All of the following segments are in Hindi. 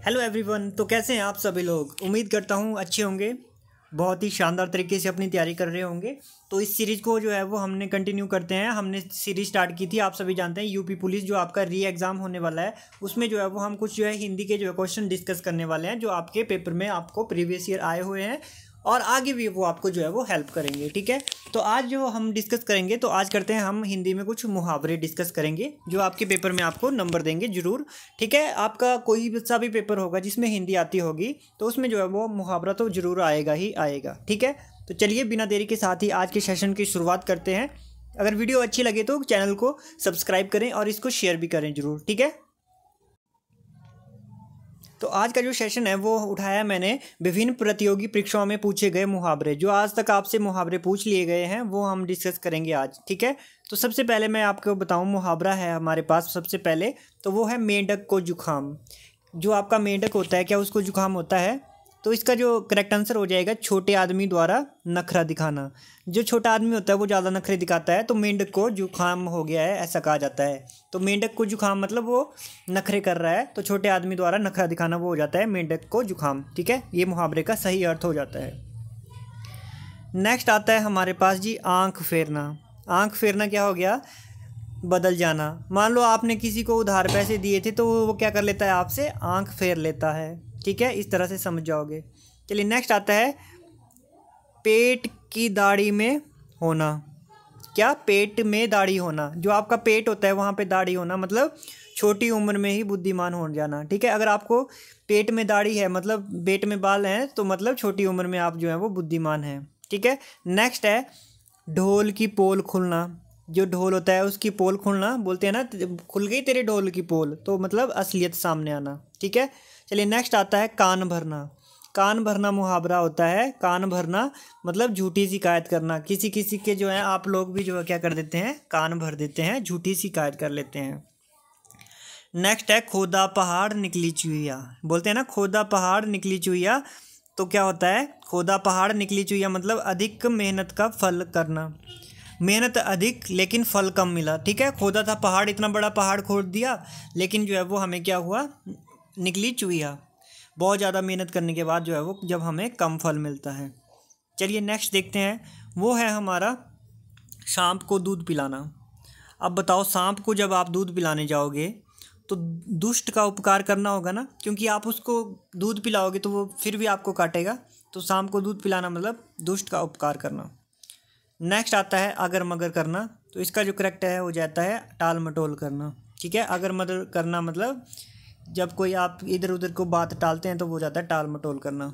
Hello everyone. तो कैसे हैं आप सभी लोग? उम्मीद करता हूँ अच्छे होंगे, बहुत ही शानदार तरीके से अपनी तैयारी कर रहे होंगे। तो इस सीरीज़ को जो है वो हमने कंटिन्यू करते हैं। हमने सीरीज़ स्टार्ट की थी, आप सभी जानते हैं, यूपी पुलिस जो आपका री एग्ज़ाम होने वाला है, उसमें जो है वो हम कुछ जो है हिंदी के जो है क्वेश्चन डिस्कस करने वाले हैं जो आपके पेपर में आपको प्रीवियस ईयर आए हुए हैं और आगे भी वो आपको जो है वो हेल्प करेंगे। ठीक है, तो आज जो हम डिस्कस करेंगे, तो आज करते हैं हम हिंदी में कुछ मुहावरे डिस्कस करेंगे जो आपके पेपर में आपको नंबर देंगे ज़रूर। ठीक है, आपका कोई सा भी पेपर होगा जिसमें हिंदी आती होगी तो उसमें जो है वो मुहावरा तो ज़रूर आएगा ही आएगा। ठीक है, तो चलिए बिना देरी के साथ ही आज के सेशन की शुरुआत करते हैं। अगर वीडियो अच्छी लगे तो चैनल को सब्सक्राइब करें और इसको शेयर भी करें ज़रूर। ठीक है, तो आज का जो सेशन है वो उठाया मैंने विभिन्न प्रतियोगी परीक्षाओं में पूछे गए मुहावरे, जो आज तक आपसे मुहावरे पूछ लिए गए हैं वो हम डिस्कस करेंगे आज। ठीक है, तो सबसे पहले मैं आपको बताऊं, मुहावरा है हमारे पास सबसे पहले, तो वो है मेंढक को जुखाम। जो आपका मेंढक होता है, क्या उसको जुखाम होता है? तो इसका जो करेक्ट आंसर हो जाएगा छोटे आदमी द्वारा नखरा दिखाना। जो छोटा आदमी होता है वो ज़्यादा नखरे दिखाता है तो मेंढक को जुखाम हो गया है, ऐसा कहा जाता है। तो मेंढक को जुखाम मतलब वो नखरे कर रहा है, तो छोटे आदमी द्वारा नखरा दिखाना वो हो जाता है मेंढक को जुखाम। ठीक है, ये मुहावरे का सही अर्थ हो जाता है। नेक्स्ट आता है हमारे पास जी आंख फेरना। आंख फेरना क्या हो गया? बदल जाना। मान लो आपने किसी को उधार पैसे दिए थे तो वो क्या कर लेता है, आपसे आंख फेर लेता है। ठीक है, इस तरह से समझ जाओगे। चलिए नेक्स्ट आता है पेट की दाढ़ी में होना। क्या? पेट में दाढ़ी होना। जो आपका पेट होता है वहाँ पे दाढ़ी होना मतलब छोटी उम्र में ही बुद्धिमान हो जाना। ठीक है, अगर आपको पेट में दाढ़ी है मतलब पेट में बाल हैं तो मतलब छोटी उम्र में आप जो है वो बुद्धिमान हैं। ठीक है, नेक्स्ट है ढोल की पोल खुलना। जो ढोल होता है उसकी पोल खुलना, बोलते हैं ना, खुल गई तेरे ढोल की पोल, तो मतलब असलियत सामने आना। ठीक है, चलिए नेक्स्ट आता है कान भरना। कान भरना मुहावरा होता है। कान भरना मतलब झूठी शिकायत करना। किसी किसी के जो है आप लोग भी जो है क्या कर देते हैं, कान भर देते हैं, झूठी शिकायत कर लेते हैं। नेक्स्ट है खोदा पहाड़ निकली चुहिया। बोलते हैं ना, खोदा पहाड़ निकली चुहिया, तो क्या होता है? खोदा पहाड़ निकली चुहिया मतलब अधिक मेहनत का फल करना। मेहनत अधिक लेकिन फल कम मिला। ठीक है, खोदा था पहाड़, इतना बड़ा पहाड़ खोद दिया, लेकिन जो है वो हमें क्या हुआ, निकली चुहिया। बहुत ज़्यादा मेहनत करने के बाद जो है वो जब हमें कम फल मिलता है। चलिए नेक्स्ट देखते हैं, वो है हमारा सांप को दूध पिलाना। अब बताओ, सांप को जब आप दूध पिलाने जाओगे तो दुष्ट का उपकार करना होगा ना, क्योंकि आप उसको दूध पिलाओगे तो वो फिर भी आपको काटेगा। तो सांप को दूध पिलाना मतलब दुष्ट का उपकार करना। नेक्स्ट आता है अगर मगर करना। तो इसका जो करेक्ट है हो जाता है टाल मटोल करना। ठीक है, अगर मगर करना मतलब जब कोई आप इधर उधर को बात टालते हैं तो वो हो जाता है टाल मटोल करना।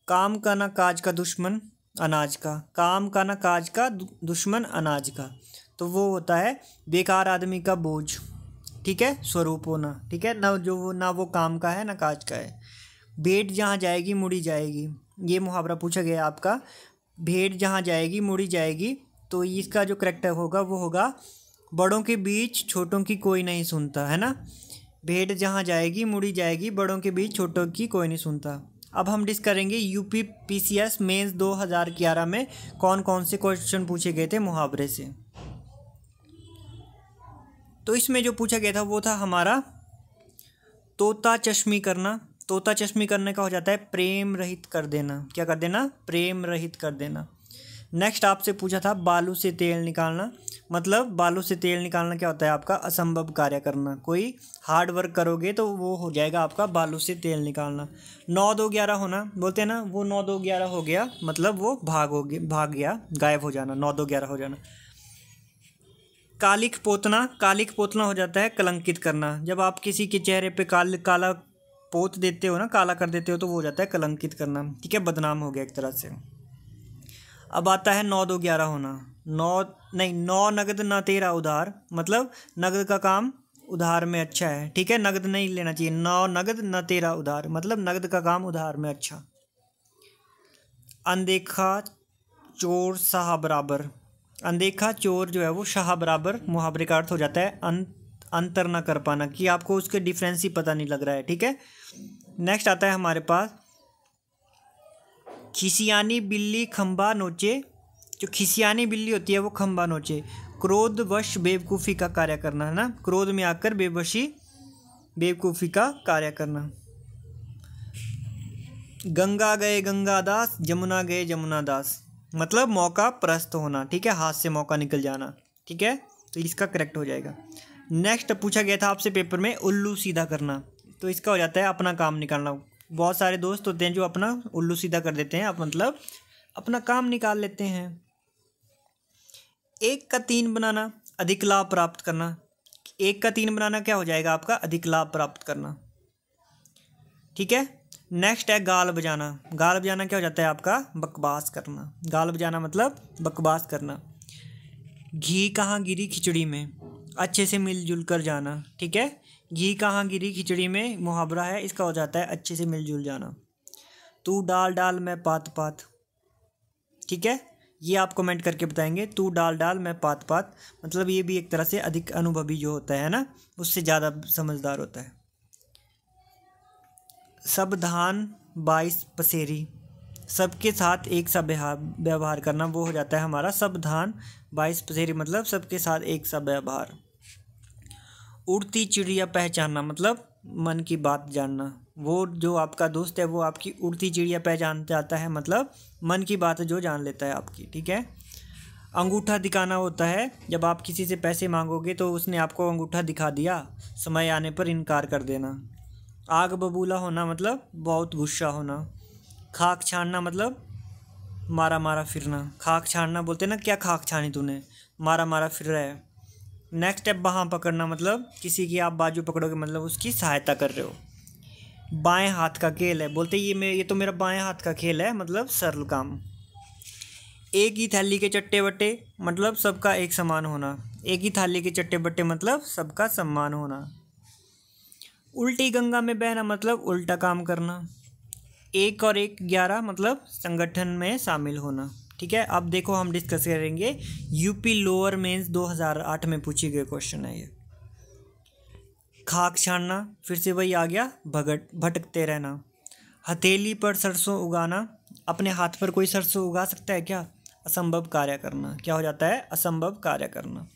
काम का ना काज का दुश्मन अनाज का। काम का ना काज का दुश्मन अनाज का, तो वो होता है बेकार आदमी का बोझ। ठीक है, स्वरूप होना। ठीक है ना, ना वो काम का है ना काज का है। भेंट जहाँ जाएगी मुड़ी जाएगी, ये मुहावरा पूछा गया आपका। भेंट जहाँ जाएगी मुड़ी जाएगी, तो इसका जो करेक्ट होगा वो होगा बड़ों के बीच छोटों की कोई नहीं सुनता, है ना। भेंट जहाँ जाएगी मुड़ी जाएगी, बड़ों के बीच छोटों की कोई नहीं सुनता। अब हम डिस्कस करेंगे यूपी पीसीएस मेंस 2011 में कौन कौन से क्वेश्चन पूछे गए थे मुहावरे से। तो इसमें जो पूछा गया था वो था हमारा तोता चश्मी करना। तोता चश्मी करने का हो जाता है प्रेम रहित कर देना। क्या कर देना? प्रेम रहित कर देना। नेक्स्ट आपसे पूछा था बालू से तेल निकालना। मतलब बालू से तेल निकालना क्या होता है? आपका असंभव कार्य करना। कोई हार्ड वर्क करोगे तो वो हो जाएगा आपका बालू से तेल निकालना। 9-2-11 होना, बोलते हैं ना, वो 9-2-11 हो गया मतलब वो भाग गया, गायब हो जाना, 9-2-11 हो जाना। कालिक पोतना। कालिक पोतना हो जाता है कलंकित करना। जब आप किसी के चेहरे पे काला पोत देते हो ना, काला कर देते हो, तो वो हो जाता है कलंकित करना। ठीक है, बदनाम हो गया एक तरह से। अब आता है 9-2-11 होना। 9 नगद ना तेरा उधार, मतलब नगद का काम उधार में अच्छा है। ठीक है, नगद नहीं लेना चाहिए। 9 नगद ना तेरा उधार मतलब नगद का काम उधार में अच्छा। अनदेखा चोर शाह बराबर। अनदेखा चोर जो है वो शाह बराबर मुहावरे का अर्थ हो जाता है अंतर ना कर पाना, कि आपको उसके डिफरेंस ही पता नहीं लग रहा है। ठीक है, नेक्स्ट आता है हमारे पास खिसियानी बिल्ली खंबा नोचे। जो खिसियानी बिल्ली होती है वो खंबा नोचे। क्रोधवश बेवकूफ़ी का कार्य करना, है ना, क्रोध में आकर बेवकूफ़ी का कार्य करना। गंगा गए गंगादास, जमुना गए जमुनादास, मतलब मौका परस्त होना, ठीक है, हाथ से मौका निकल जाना, ठीक है, तो इसका करेक्ट हो जाएगा। नेक्स्ट पूछा गया था आपसे पेपर में उल्लू सीधा करना, तो इसका हो जाता है अपना काम निकालना। बहुत सारे दोस्त होते हैं जो अपना उल्लू सीधा कर देते हैं, आप मतलब अपना काम निकाल लेते हैं। 1 का 3 बनाना, अधिक लाभ प्राप्त करना। 1 का 3 बनाना क्या हो जाएगा आपका, अधिक लाभ प्राप्त करना, ठीक है। नेक्स्ट है गाल बजाना। गाल बजाना क्या हो जाता है आपका, बकवास करना। गाल बजाना मतलब बकवास करना। घी कहाँ गिरी खिचड़ी में, अच्छे से मिलजुल कर जाना, ठीक है। घी कहाँ गिरी खिचड़ी में मुहावरा है, इसका हो जाता है अच्छे से मिलजुल जाना। तू डाल डाल मैं पात पात, ठीक है, ये आप कमेंट करके बताएंगे। तू डाल डाल मैं पात पात, मतलब ये भी एक तरह से अधिक अनुभवी जो होता है ना, उससे ज़्यादा समझदार होता है। सब धान 22 पसेरी, सबके साथ एक सा व्यवहार करना, वो हो जाता है हमारा सब धान 22 पसेरी, मतलब सबके साथ एक सा व्यवहार। उड़ती चिड़िया पहचानना, मतलब मन की बात जानना। वो जो आपका दोस्त है वो आपकी उड़ती चिड़िया पहचान जाता है, मतलब मन की बात जो जान लेता है आपकी, ठीक है। अंगूठा दिखाना होता है जब आप किसी से पैसे मांगोगे तो उसने आपको अंगूठा दिखा दिया, समय आने पर इनकार कर देना। आग बबूला होना मतलब बहुत गुस्सा होना। खाक छानना मतलब मारा मारा फिरना। खाक छानना बोलते ना, क्या खाक छानी तूने, मारा मारा फिर रहा है। नेक्स्ट है बाहाँ पकड़ना, मतलब किसी की आप बाजू पकड़ोगे, मतलब उसकी सहायता कर रहे हो। बाएं हाथ का खेल है, बोलते ये तो मेरा बाएं हाथ का खेल है, मतलब सरल काम। एक ही थाली के चट्टे बट्टे, मतलब सबका एक समान होना। एक ही थाली के चट्टे बट्टे मतलब सबका सम्मान होना। उल्टी गंगा में बहना मतलब उल्टा काम करना। 1 और 1 11 मतलब संगठन में शामिल होना, ठीक है। अब देखो हम डिस्कस करेंगे यूपी लोअर मेंस 2008 में पूछे गए क्वेश्चन है ये। खाक छानना, फिर से वही आ गया, भटकते रहना। हथेली पर सरसों उगाना, अपने हाथ पर कोई सरसों उगा सकता है क्या, असंभव कार्य करना, क्या हो जाता है, असंभव कार्य करना।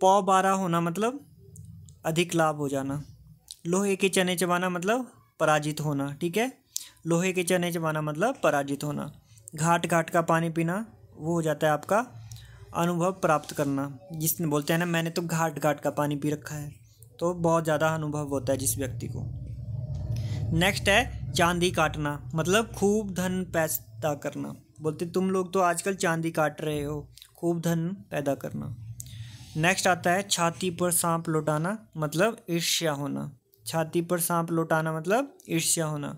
पौ 12 होना मतलब अधिक लाभ हो जाना। लोहे के चने चबाना मतलब पराजित होना, ठीक है। लोहे के चने चबाना मतलब पराजित होना। घाट घाट का पानी पीना, वो हो जाता है आपका अनुभव प्राप्त करना। जिसने बोलते हैं ना मैंने तो घाट घाट का पानी पी रखा है, तो बहुत ज़्यादा अनुभव होता है जिस व्यक्ति को। नेक्स्ट है चांदी काटना, मतलब खूब धन पैदा करना। बोलते तुम लोग तो आजकल चांदी काट रहे हो, खूब धन पैदा करना। नेक्स्ट आता है छाती पर सांप लौटाना, मतलब ईर्ष्या होना। छाती पर सांप लौटाना मतलब ईर्ष्या होना।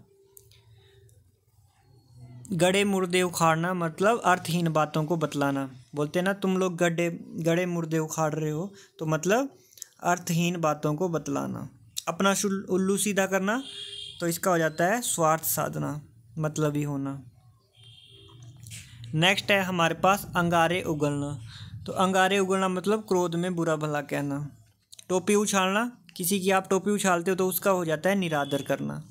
गड़े मुर्दे उखाड़ना मतलब अर्थहीन बातों को बतलाना। बोलते ना तुम लोग गड़े मुर्दे उखाड़ रहे हो, तो मतलब अर्थहीन बातों को बतलाना। अपना उल्लू सीधा करना, तो इसका हो जाता है स्वार्थ साधना, मतलबी होना। नेक्स्ट है हमारे पास अंगारे उगलना, तो अंगारे उगलना मतलब क्रोध में बुरा भला कहना। टोपी उछालना, किसी की आप टोपी उछालते हो तो उसका हो जाता है निरादर करना।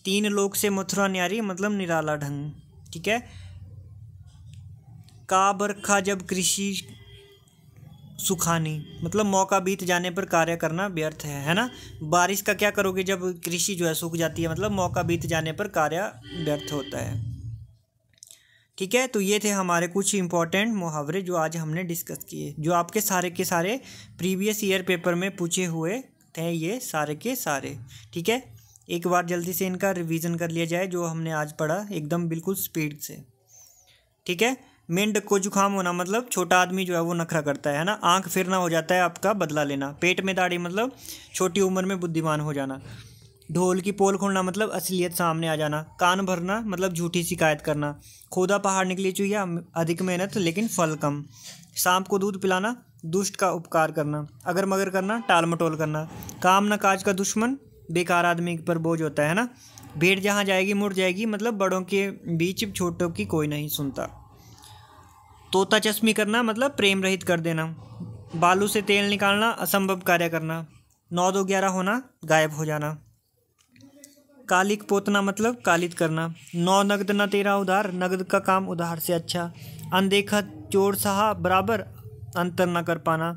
3 लोग से मथुरा न्यारी मतलब निराला ढंग, ठीक है। का बरखा जब कृषि सुखानी, मतलब मौका बीत जाने पर कार्य करना व्यर्थ है ना। बारिश का क्या करोगे जब कृषि जो है सूख जाती है, मतलब मौका बीत जाने पर कार्य व्यर्थ होता है, ठीक है। तो ये थे हमारे कुछ इंपॉर्टेंट मुहावरे जो आज हमने डिस्कस किए, जो आपके सारे के सारे प्रीवियस ईयर पेपर में पूछे हुए थे, ये सारे के सारे, ठीक है। एक बार जल्दी से इनका रिवीजन कर लिया जाए जो हमने आज पढ़ा, एकदम बिल्कुल स्पीड से, ठीक है। मेंढक को जुकाम होना मतलब छोटा आदमी जो है वो नखरा करता है ना। आंख फिरना हो जाता है आपका बदला लेना। पेट में दाढ़ी मतलब छोटी उम्र में बुद्धिमान हो जाना। ढोल की पोल खोलना मतलब असलियत सामने आ जाना। कान भरना मतलब झूठी शिकायत करना। खोदा पहाड़ निकली चुहिया, अधिक मेहनत लेकिन फल कम। सांप को दूध पिलाना, दुष्ट का उपकार करना। अगर मगर करना, टाल मटोल करना। काम न काज का दुश्मन, बेकार आदमी पर बोझ होता है ना। भेड़ जहाँ जाएगी मुड़ जाएगी, मतलब बड़ों के बीच छोटों की कोई नहीं सुनता। तोता चश्मी करना मतलब प्रेम रहित कर देना। बालू से तेल निकालना, असंभव कार्य करना। 9 2 11 होना, गायब हो जाना। कालिक पोतना मतलब कालित करना। 9 नगद न तेरा उधार, नगद का काम उधार से अच्छा। अनदेखा चोर सहा बराबर, अंतर न कर पाना।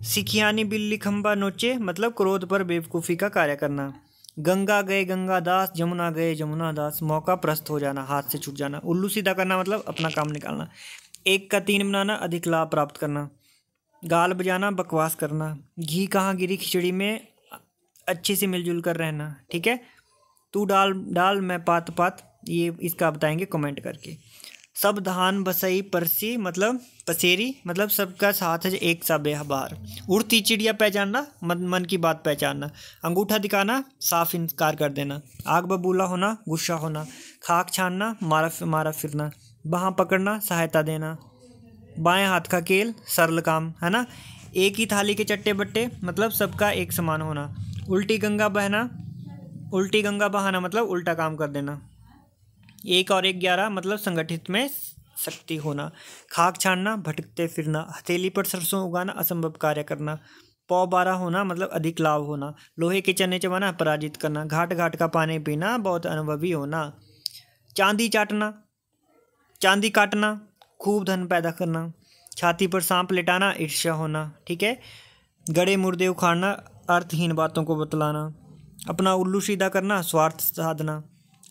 सिखियानी बिल्ली खंबा नोचे मतलब क्रोध पर बेवकूफ़ी का कार्य करना। गंगा गए गंगादास, जमुना गए जमुना दास, मौका प्रस्त हो जाना, हाथ से छूट जाना। उल्लू सीधा करना मतलब अपना काम निकालना। एक का तीन बनाना, अधिक लाभ प्राप्त करना। गाल बजाना, बकवास करना। घी कहाँ गिरी खिचड़ी में, अच्छे से मिलजुल कर रहना। ठीक है, तू डाल डाल मैं पात पात, ये इसका बताएंगे कमेंट करके। सब धान बसई परसी मतलब पसेरी, मतलब सबका साथ है एक सा बेहबार। उड़ती चिड़िया पहचानना, मन की बात पहचानना। अंगूठा दिखाना, साफ इनकार कर देना। आग बबूला होना, गुस्सा होना। खाक छानना, मारा फिरना। बाहाँ पकड़ना, सहायता देना। बाएं हाथ का खेल, सरल काम है ना। एक ही थाली के चट्टे बट्टे मतलब सबका एक समान होना। उल्टी गंगा बहाना मतलब उल्टा काम कर देना। एक और एक 11 मतलब संगठित में शक्ति होना। खाक छानना, भटकते फिरना। हथेली पर सरसों उगाना, असंभव कार्य करना। पौ 12 होना मतलब अधिक लाभ होना। लोहे के चने चबाना, पराजित करना। घाट घाट का पानी पीना, बहुत अनुभवी होना। चांदी काटना, खूब धन पैदा करना। छाती पर सांप लेटाना, ईर्ष्या होना। ठीक है, गड़े मुर्दे उखाड़ना, अर्थहीन बातों को बतलाना। अपना उल्लू सीधा करना, स्वार्थ साधना।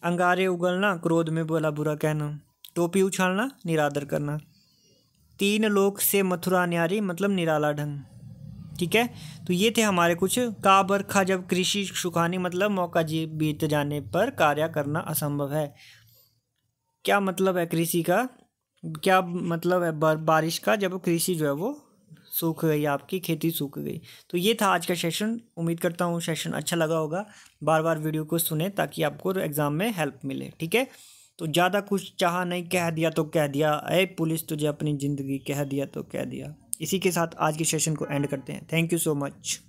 अंगारे उगलना, क्रोध में बोला बुरा कहना। टोपी उछालना, निरादर करना। 3 लोक से मथुरा न्यारी मतलब निराला ढंग। ठीक है, तो ये थे हमारे कुछ। का बरखा जब कृषि सुखानी मतलब मौका जी बीत जाने पर कार्य करना असंभव है। क्या मतलब है कृषि का, क्या मतलब है बारिश का, जब कृषि जो है वो सूख गई, आपकी खेती सूख गई। तो ये था आज का सेशन। उम्मीद करता हूँ सेशन अच्छा लगा होगा। बार बार वीडियो को सुने ताकि आपको एग्ज़ाम में हेल्प मिले। ठीक है, तो ज़्यादा कुछ चाहा नहीं, कह दिया तो कह दिया। अरे पुलिस तुझे अपनी ज़िंदगी कह दिया तो कह दिया। इसी के साथ आज के सेशन को एंड करते हैं। Thank you so much.